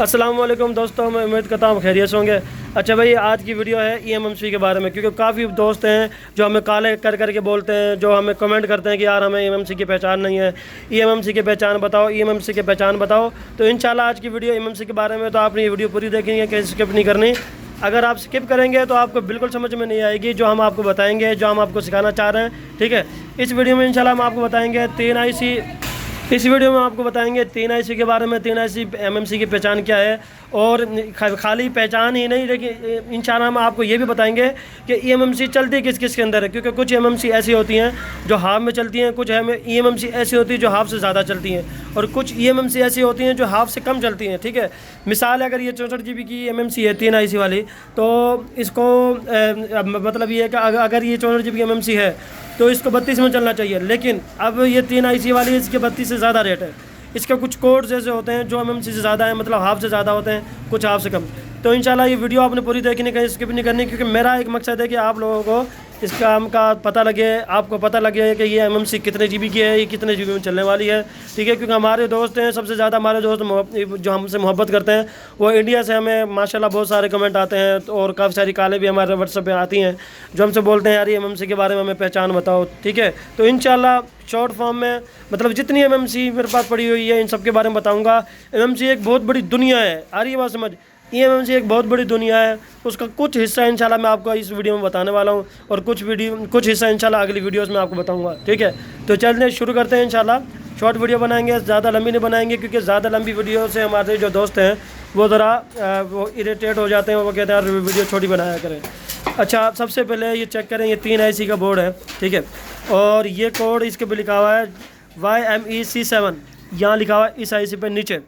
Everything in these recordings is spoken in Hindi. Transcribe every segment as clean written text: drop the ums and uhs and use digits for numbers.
अस्सलाम वालेकुम दोस्तों, मैं उम्मीद करता हूँ खैरियत से होंगे। अच्छा भाई, आज की वीडियो है ईएमएमसी के बारे में, क्योंकि काफ़ी दोस्त हैं जो हमें काले कर करके बोलते हैं, जो हमें कमेंट करते हैं कि यार हमें ईएमएमसी की पहचान नहीं है, ईएमएमसी की पहचान बताओ, ईएमएमसी की पहचान बताओ। तो इंशाल्लाह आज की वीडियो ईएमएमसी के बारे में, तो आपने ये वीडियो पूरी देखेंगे, कहीं स्किप नहीं करनी। अगर आप स्किप करेंगे तो आपको बिल्कुल समझ में नहीं आएगी जो हम आपको बताएंगे, जो हम आपको सिखाना चाह रहे हैं। ठीक है, इस वीडियो में इंशाल्लाह हम आपको बताएंगे इस वीडियो में आपको बताएंगे 3 आईसी के बारे में, 3 आईसी एमएमसी की पहचान क्या है। और खाली पहचान ही नहीं, लेकिन इंशाल्लाह हम आपको ये भी बताएंगे कि ईएमएमसी चलती किस किस के अंदर है, क्योंकि कुछ ईएमएमसी ऐसी होती हैं जो हाफ में चलती हैं, कुछ ईएमएमसी ऐसी होती है जो हाफ से ज़्यादा चलती हैं, और कुछ ईएमएमसी ऐसी होती हैं जो हाफ से कम चलती हैं। ठीक है, मिसाल अगर ये 64 GB की एमएमसी है 3 आईसी वाली, तो इसको मतलब ये है कि अगर ये 64 GB एमएमसी है तो इसको 32 में चलना चाहिए, लेकिन अब ये 3 आईसी वाली इसके 32 से ज़्यादा रेट है। इसके कुछ कोड्स ऐसे होते हैं जो एमएमसी से ज़्यादा है, मतलब हाफ से ज़्यादा होते हैं, कुछ हाफ से कम। तो इंशाल्लाह ये वीडियो आपने पूरी देखनी, कहीं स्किप नहीं करनी, क्योंकि मेरा एक मकसद है कि आप लोगों को इस काम का पता लगे, आपको पता लगे कि ये एमएमसी कितने जीबी की है, ये कितने जीबी में चलने वाली है। ठीक है, क्योंकि हमारे दोस्त हैं, सबसे ज़्यादा हमारे दोस्त जो हमसे मोहब्बत करते हैं वो इंडिया से, हमें माशाल्लाह बहुत सारे कमेंट आते हैं, और काफ़ी सारी कॉलें भी हमारे व्हाट्सएप पे आती हैं जो हमसे बोलते हैं यार ये एमएमसी के बारे में हमें पहचान बताओ। ठीक है, तो इंशाल्लाह शॉर्ट फॉर्म में, मतलब जितनी एमएमसी मेरे पास पड़ी हुई है इन सब के बारे में बताऊँगा। एमएमसी एक बहुत बड़ी दुनिया है, आ रही है बात समझ। ईएमएमसी एक बहुत बड़ी दुनिया है, उसका कुछ हिस्सा इंशाल्लाह मैं आपको इस वीडियो में बताने वाला हूँ, और कुछ हिस्सा इंशाल्लाह अगली वीडियोस में आपको बताऊँगा। ठीक है, तो चलते शुरू करते हैं। इंशाल्लाह शॉर्ट वीडियो बनाएंगे, ज़्यादा लंबी नहीं बनाएंगे, क्योंकि ज़्यादा लंबी वीडियो से हमारे जो दोस्त हैं वो ज़रा वो इरिटेट हो जाते हैं, वो कहते हैं यार वीडियो छोटी बनाया करें। अच्छा, सबसे पहले ये चेक करें, ये 3 आईसी का बोर्ड है। ठीक है, और ये कोड इसके पे लिखा हुआ है YMEC7, यहाँ लिखा हुआ है इस आईसी पे नीचे।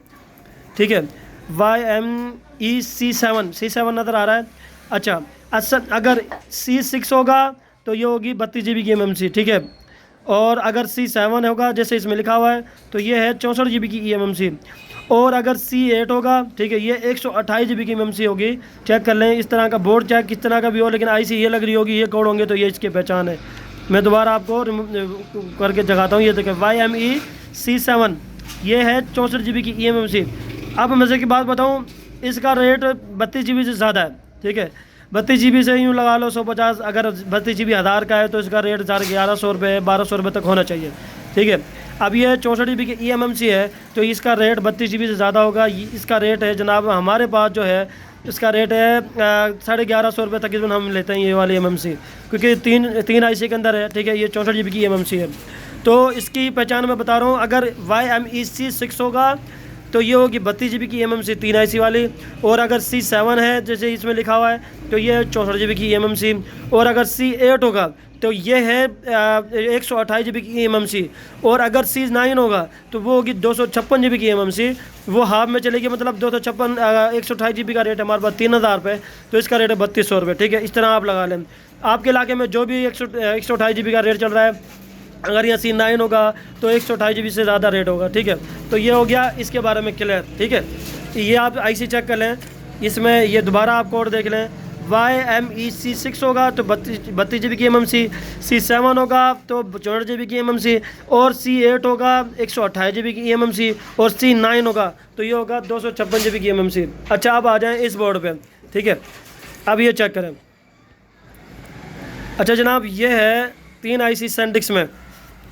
ठीक है, YMEC7 नज़र आ रहा है। अच्छा, अगर C6 होगा तो ये होगी 32 GB की एमएमसी। ठीक है, और अगर C7 होगा जैसे इसमें लिखा हुआ है तो ये है 64 GB की एमएमसी, और अगर C8 होगा, ठीक है, ये 128 GB की एमएमसी होगी। चेक कर लें, इस तरह का बोर्ड चाहे किस तरह का भी हो, लेकिन आईसी ये लग रही होगी, ये कोड होंगे, तो ये इसकी पहचान है। मैं दोबारा आपको करके जगाता हूँ। ये देखें YMEC7, ये है 64 GB की एमएमसी। अब मज़े की बात बताऊं, इसका रेट 32 GB से ज़्यादा है। ठीक है, 32 GB से यूँ लगा लो 150, अगर 32 GB 1000 का है तो इसका रेट 1100 रुपये 1200 रुपये तक होना चाहिए। ठीक है, अब ये 64 GB की एमएमसी है तो इसका रेट 32 GB से ज़्यादा होगा। इसका रेट है जनाब, हमारे पास जो है इसका रेट है 1150 रुपये तकरीबन हम लेते हैं ये वाली एमएमसी, क्योंकि तीन आईसी के अंदर है। ठीक है, ये 64 GB की एमएमसी है। तो इसकी पहचान मैं बता रहा हूँ, अगर YMEC6 होगा तो ये होगी 32 GB की एमएमसी 3 आईसी वाली, और अगर C7 है जैसे इसमें लिखा हुआ है तो ये है 64 GB की एमएमसी, और अगर C8 होगा तो ये है 128 GB की एमएमसी, और अगर C9 होगा तो वो होगी 256 GB की एमएमसी, वो हाफ में चलेगी, मतलब 256 128 GB का रेट है हमारे पास 3000 रुपये, तो इसका रेट है 3200 रुपये। ठीक है, इस तरह आप लगा लें। आपके इलाके में जो भी 128 GB का रेट चल रहा है, अगर यहाँ C9 होगा तो 128 GB से ज़्यादा रेट होगा। ठीक है, तो ये हो गया इसके बारे में क्लियर। ठीक है, ये आप आईसी चेक कर लें, इसमें ये दोबारा आप कोड देख लें। YMEC6 होगा तो 32 GB की एमएमसी, C7 होगा तो 64 GB की एमएमसी, और C8 होगा 128 GB की एमएमसी, और C9 होगा तो ये होगा 256 GB की एमएमसी। अच्छा, अब आ जाएँ इस बोर्ड पर। ठीक है, अब ये चेक करें। अच्छा जनाब, ये है 3 आईसी सैंडिक्स में।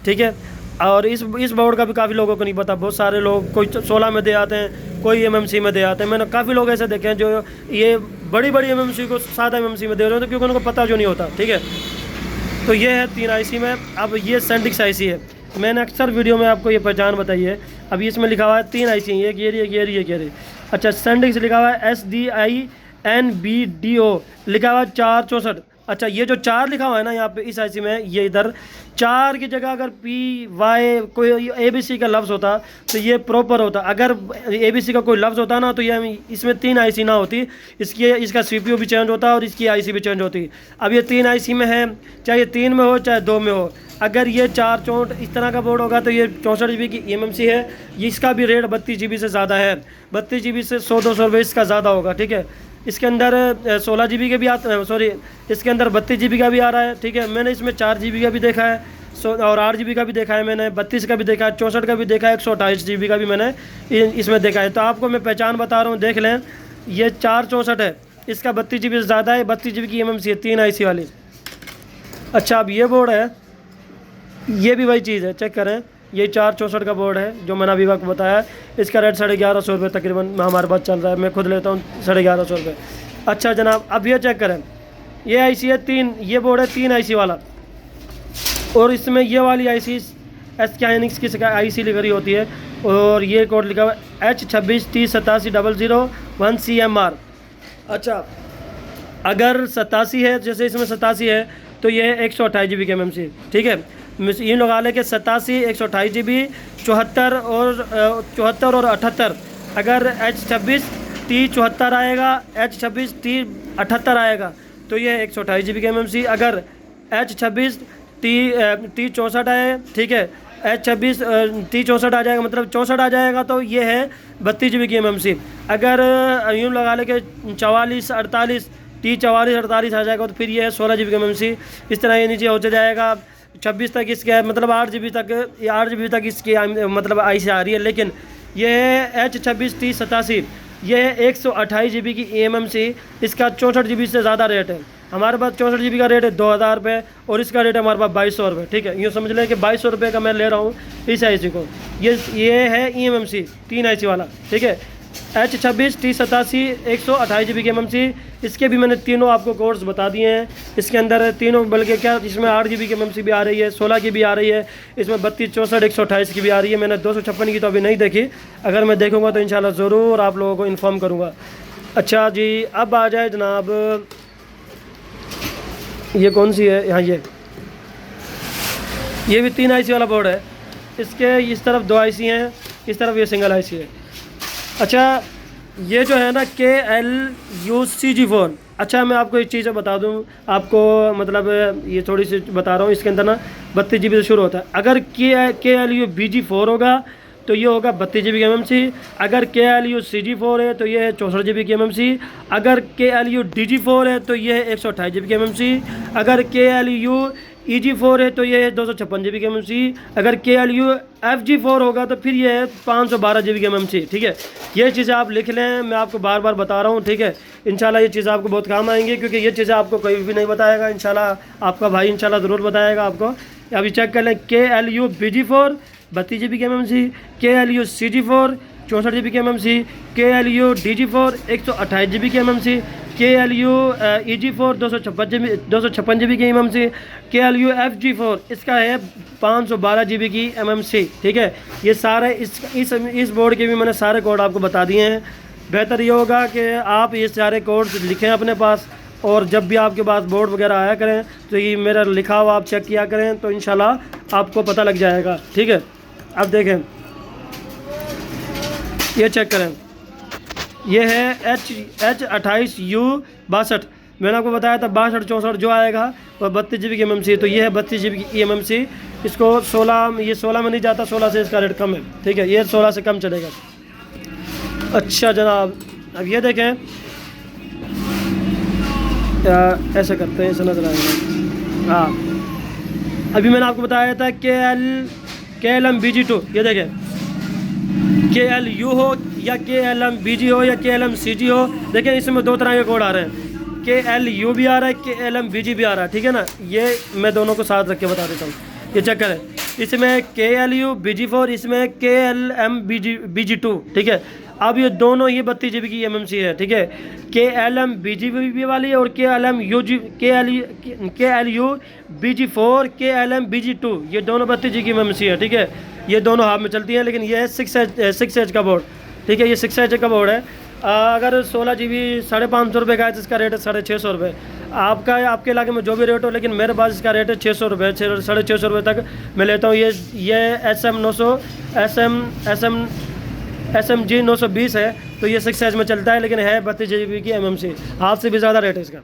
ठीक है, और इस बोर्ड का भी काफ़ी लोगों को नहीं पता। बहुत सारे लोग कोई 16 में दे आते हैं, कोई एमएमसी में दे आते हैं। मैंने काफ़ी लोग ऐसे देखे हैं जो ये बड़ी एमएमसी को सादा एमएमसी में दे रहे हैं, तो क्योंकि उनको पता जो नहीं होता। ठीक है, तो ये है 3 आईसी में। अब ये सैंडिक्स आईसी है, मैंने अक्सर वीडियो में आपको ये पहचान बताई है। अब इसमें लिखा हुआ है 3 आईसी, ये गेरी। अच्छा, सैंडिक्स लिखा हुआ है SDINBDO, लिखा हुआ है 464। अच्छा, ये जो 4 लिखा हुआ है ना यहाँ पे इस आईसी में, ये इधर 4 की जगह अगर PY कोई ABC का लफ्ज़ होता तो ये प्रॉपर होता। अगर ABC का कोई लफ्ज़ होता ना तो ये इसमें 3 आईसी ना होती, इसका CPU भी चेंज होता और इसकी आईसी भी चेंज होती। अब ये 3 आईसी में है, चाहे 3 में हो चाहे 2 में हो। अगर ये 4 इस तरह का बोर्ड होगा तो ये 64 GB की एमएमसी है, इसका भी रेट 32 GB से ज़्यादा है। 32 GB से 100-200 रुपये इसका ज़्यादा होगा। ठीक है, इसके अंदर 16 GB के भी इसके अंदर 32 GB का भी आ रहा है। ठीक है, मैंने इसमें 4 GB का भी देखा है, और 8 GB का भी देखा है मैंने, 32 का भी देखा है, 64 का भी देखा है, 128 GB का भी मैंने इसमें देखा है। तो आपको मैं पहचान बता रहा हूँ, देख लें, ये 464 है, इसका 32 GB से ज़्यादा है, 32 GB की MMC है, 3 IC वाली। अच्छा, अब ये बोर्ड है, ये भी वही चीज़ है, चेक करें, ये 464 का बोर्ड है जो मैंने अभी आपको बताया। इसका रेट 1150 रुपये तकरीबन हमारे पास चल रहा है, मैं खुद लेता हूँ 1150 रुपये। अच्छा जनाब, अब ये चेक करें, ये IC है 3, ये बोर्ड है 3 IC वाला, और इसमें ये वाली IC SKhynix की IC लिख रही होती है, और ये कोड लिखा हुआ है H26T8700 अच्छा, अगर 87 है, जैसे इसमें 87 है, तो ये 128 GB की MMC, ठीक है। यूँ लगा लें कि 87, 128 GB, 74 और 78, अगर H26T74 आएगा, H26T78 आएगा, तो ये 128 GB की MMC। अगर H26T64 आए, ठीक है, H26T64 आ जाएगा, मतलब 64 आ जाएगा, तो ये है 32 GB की MMC। अगर यूँ लगा लें कि 44, 48, T44, 48 आ जाएगा, तो फिर ये है 16 GB की MMC। इस तरह ये नीचे हो जाएगा 26 तक इसके है, मतलब 8 GB तक, 8 GB तक इसकी मतलब IC आ रही है। लेकिन ये है H26T87, ये है 128 GB की MMC, इसका 64 GB से ज़्यादा रेट है। हमारे पास 64 GB का रेट है 2000 रुपये, और इसका रेट है हमारे पास 2200 रुपये, ठीक है। यूँ समझ लें कि 2200 रुपये का मैं ले रहा हूँ इस IC को। ये है EMMC 3 IC वाला, ठीक है। H26T87 128 GB की MMC, इसके भी मैंने तीनों आपको कोड्स बता दिए हैं। इसके अंदर तीनों, बल्कि क्या, इसमें 8 GB की MMC भी आ रही है, 16 की भी आ रही है, इसमें 32, 64, 128 की भी आ रही है। मैंने 256 की तो अभी नहीं देखी, अगर मैं देखूँगा तो इंशाल्लाह ज़रूर आप लोगों को इन्फॉर्म करूँगा। अच्छा जी, अब आ जाए जनाब, ये कौन सी है, यहाँ ये भी 3 IC वाला बोर्ड है। इसके इस तरफ 2 IC हैं, इस तरफ ये सिंगल IC है। अच्छा, ये जो है ना KLUCG4, अच्छा मैं आपको एक चीज़ बता दूं आपको, मतलब ये थोड़ी सी बता रहा हूँ, इसके अंदर ना 32 GB से शुरू होता है। अगर KLUBG4 होगा तो ये होगा 32 GB की MMC, अगर KLUCG4 है तो ये है 64 GB की MMC, अगर KLUDG4 है तो ये है 128 GB की MMC, अगर KLUEG4 है तो ये है 256 GB की MMC, अगर KLUFG4 होगा तो फिर ये है 512 GB की MMC, ठीक है। ये चीज़ें आप लिख लें, मैं आपको बार बार बता रहा हूँ, ठीक है। इंशाल्लाह ये चीज़ें आपको बहुत काम आएंगी, क्योंकि ये चीज़ें आपको कोई भी नहीं बताएगा, इंशाल्लाह आपका भाई इंशाल्लाह ज़रूर बताएगा आपको। अभी चेक कर लें, KLUBG4 32 GB की MMC, KLUCG4 64 GB की MMC, KLUDG4 128 GB की MMC, KLUEG4 256 GB की MMC, KLUFG4 इसका है 512 GB की MMC, ठीक है। ये सारे इस बोर्ड के भी मैंने सारे कोड आपको बता दिए हैं। बेहतर ये होगा कि आप ये सारे कोड्स लिखें अपने पास, और जब भी आपके पास बोर्ड वगैरह आया करें तो ये मेरा लिखा हुआ आप चेक किया करें, तो इंशाल्लाह आपको पता लग जाएगा, ठीक है। अब देखें, ये चेक करें, ये है H28U62, मैंने आपको बताया था 62 64 जो आएगा वो 32 GB की MMC, तो ये है 32 GB की MMC। इसको 16, ये 16 में नहीं जाता, 16 से इसका रेट कम है, ठीक है, ये 16 से कम चलेगा। अच्छा जनाब, अब ये देखें, ऐसे करते हैं, ऐसे नजर आएगा। हाँ, अभी मैंने आपको बताया था KLMBG2, ये देखें, KLU हो या KLMBG हो या KLMCG हो, देखें इसमें 2 तरह के कोड आ रहे हैं, KLU भी आ रहा है, KLMBG भी आ रहा है, ठीक है ना। ये मैं दोनों को साथ रख के बता देता हूँ, ये चेक करें, इसमें KLUBG4, इसमें KLMBG2, ठीक है। अब ये दोनों ही 32 GB की MMC है, ठीक है। KLMBG वाली और KLUBG4 KLMBG2 ये दोनों 32 GB की MMC है, ठीक है। ये दोनों हाफ में चलती हैं, लेकिन ये है 6H का बोर्ड, ठीक है, ये 6H का बोर्ड है। अगर 16 GB 550 रुपये का है तो इसका रेट है 650 रुपये। आपके इलाके में जो भी रेट हो, लेकिन मेरे पास इसका रेट है 600 रुपये, 650 रुपये तक मैं लेता हूँ। ये SMG 920 है, तो ये 6H में चलता है, लेकिन है 32 GB की MMC, हाथ से भी ज़्यादा रेट है इसका।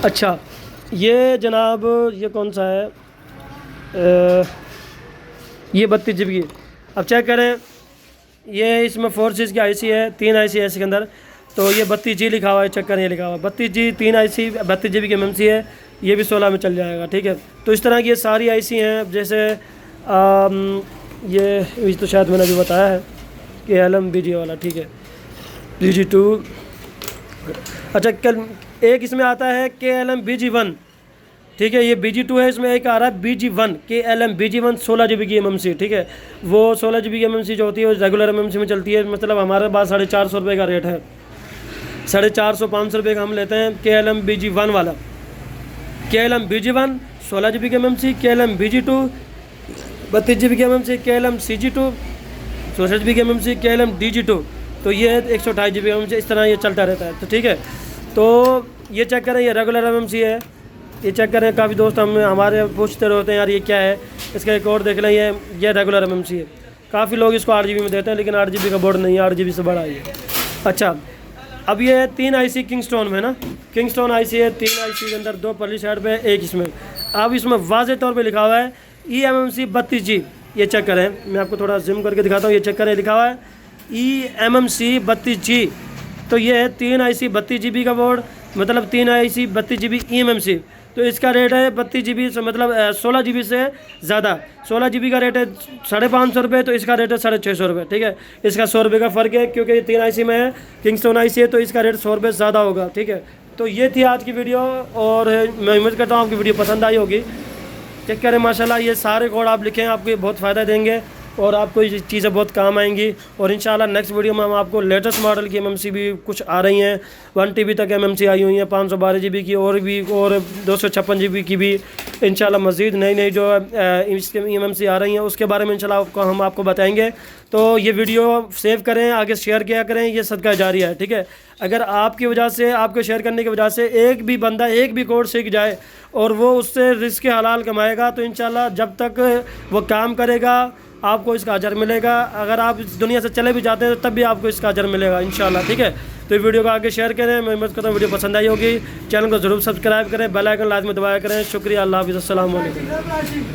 अच्छा, ये जनाब, ये कौन सा है, ये 32 GB की। अब चेक करें, ये इसमें 4 चीज़ की IC है, 3 IC है इसके अंदर। तो ये 32G लिखा हुआ है, चेक करें ये लिखा हुआ है 32G 3 IC 32 GB की MMC है, ये भी 16 में चल जाएगा, ठीक है। तो इस तरह की ये सारी IC हैं, जैसे ये तो शायद मैंने अभी बताया है कि LMBG वाला, ठीक है, BG2। अच्छा, कल एक इसमें आता है KLM-BG1, ठीक है, ये BG2 है, इसमें एक आ रहा है BG1 KLM-BG1 16 GB की MMC, ठीक है। वो 16 GB की MMC जो होती है वो रेगुलर MMC में चलती है, मतलब हमारे पास 450 रुपये का रेट है, 450-500 रुपये का हम लेते हैं KLM-BG1 वाला। KLM-BG1 16 GB की MMC, KLM-BG2 32 GB की MMC, KLM-CG2 64 GB की MMC, KLM-DG2 तो ये 128 GB MMC, इस तरह ये चलता रहता है। तो ठीक है, तो ये चेक करें, ये रेगुलर MMC है, ये चेक करें। काफ़ी दोस्त हमारे पूछते रहते हैं यार ये क्या है, इसका एक और देख लें, ये रेगुलर MMC है। काफ़ी लोग इसको 8 GB में देते हैं, लेकिन 8 GB का बोर्ड नहीं है, 8 GB से बड़ा है। अच्छा, अब ये 3 IC किंगस्टोन में ना, किंगस्टोन IC है, 3 IC के अंदर 2 परली साइड पे, एक इसमें। अब इसमें वाज़ेह तौर पे लिखा हुआ है eMMC 32G, ये चेक करें, मैं आपको थोड़ा जिम करके दिखाता हूँ, ये चेक करें, लिखा हुआ है eMMC 32G। तो ये है 3 IC 32 GB का बोर्ड, मतलब 3 IC 32 GB eMMC। तो इसका रेट है 32 GB से, मतलब 16 GB से ज़्यादा। 16 GB का रेट है 550 रुपये, तो इसका रेट है 650 रुपये, ठीक है। इसका 100 रुपये का फ़र्क है, क्योंकि ये 3 IC में है, किंगस्टोन IC है, तो इसका रेट 100 रुपये ज़्यादा होगा, ठीक है। तो ये थी आज की वीडियो, और मैं उम्मीद करता हूँ आपकी वीडियो पसंद आई होगी। चेक करें, माशाल्लाह ये सारे कोड आप लिखें, आपको बहुत फ़ायदा देंगे और आपको ये चीज़ें बहुत काम आएंगी। और इंशाल्लाह नेक्स्ट वीडियो में हम आपको लेटेस्ट मॉडल की MMC भी कुछ आ रही हैं, 1 TB तक MMC आई हुई हैं, 512 GB की, और 256 GB की भी इंशाल्लाह मज़ीद नई जो इसके MMC आ रही हैं, उसके बारे में इंशाल्लाह हम आपको बताएंगे। तो ये वीडियो सेव करें, आगे शेयर किया करें, ये सदका जारिया है, ठीक है। अगर आपकी वजह से, आपके शेयर करने की वजह से एक भी बंदा एक भी कोड सीख जाए और वो उससे रिस्क हलाल कमाएगा, तो इंशाल्लाह जब तक वो काम करेगा आपको इसका अजर मिलेगा। अगर आप इस दुनिया से चले भी जाते हैं तो तब भी आपको इसका अजर मिलेगा इंशाल्लाह, ठीक है। तो ये वीडियो को आगे शेयर करें, मैं उम्मीद करता हूँ वीडियो पसंद आई होगी। चैनल को ज़रूर सब्सक्राइब करें, बेल आइकन लाजमी दबाया करें। शुक्रिया, अल्लाह हाफ़िज़, अस्सलाम वालेकुम।